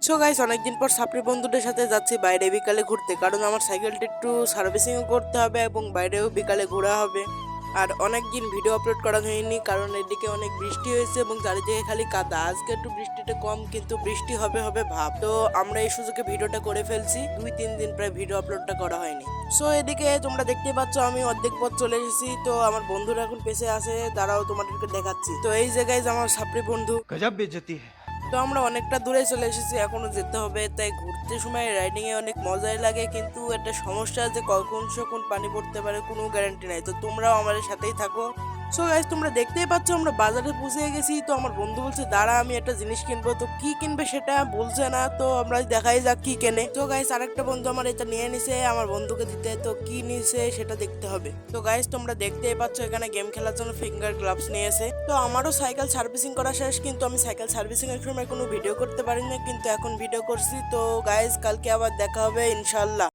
So guys, অনেকদিন পর সাপ্রি বন্ধুদের সাথে যাচ্ছি বাইরে বিকালে ঘুরতে, কারণ আমার সাইকেলটা একটু সার্ভিসিংও করতে হবে এবং বাইরেও বিকালে ঘোরা হবে। আর অনেক দিন ভিডিও আপলোড করা হয়নি, কারণ এদিকে অনেক বৃষ্টি হয়েছে এবং চারিদিকে খালি কাদা। আজকে একটু বৃষ্টিটা কম, কিন্তু বৃষ্টি হবে হবে ভাব। তো আমরা এই সুযোগে ভিডিওটা করে ফেলছি, 2-3 দিন প্রায় ভিডিও আপলোডটা করা হয়নি। সো এদিকে তোমরা দেখতে পাচ্ছ আমি অর্ধেক পথ চলে এসেছি। তো আমার বন্ধুরা এখন পেছে আছে, দাঁড়াও তোমাদেরকে দেখাচ্ছি। তো এই জায়গায় আমার সাপ্রি বন্ধু। गजब बेइज्जती है। তো আমরা অনেকটা দূরে চলে এসেছি, এখনো যেতে হবে। তাই ঘুরতে সময় রাইডিং এ অনেক মজাই লাগে, কিন্তু একটা সমস্যা আছে, কখন কখন পানি পড়তে পারে কোনো গ্যারান্টি নাই। তো তোমরাও আমাদের সাথেই থাকো। সো গাইস, তোমরা দেখতেই পাচ্ছ আমরা বাজারে পৌঁছে গেছি। তো আমার বন্ধু বলছে দাঁড়া আমি একটা জিনিস কিনবো। তো কি কিনবে সেটা বলছে না, তো আমরা দেখাই যাক কি কেনে। তো গাইস, আরেকটা বন্ধু আমার এটা নিয়ে নিছে আমার বন্ধুকে দিতে। তো কি নিছে সেটা দেখতে হবে। তো গাইস, তোমরা দেখতেই পাচ্ছ এখানে গেম খেলার জন্য ফিঙ্গার গ্লাভস নিয়েছে। তো আমারও সাইকেল সার্ভিসিং করা শেষ, কিন্তু আমি সাইকেল সার্ভিসিং এর সময় কোনো ভিডিও করতে পারি না, কিন্তু এখন ভিডিও করছি। তো গাইস, কালকে আবার দেখা হবে ইনশাল্লাহ।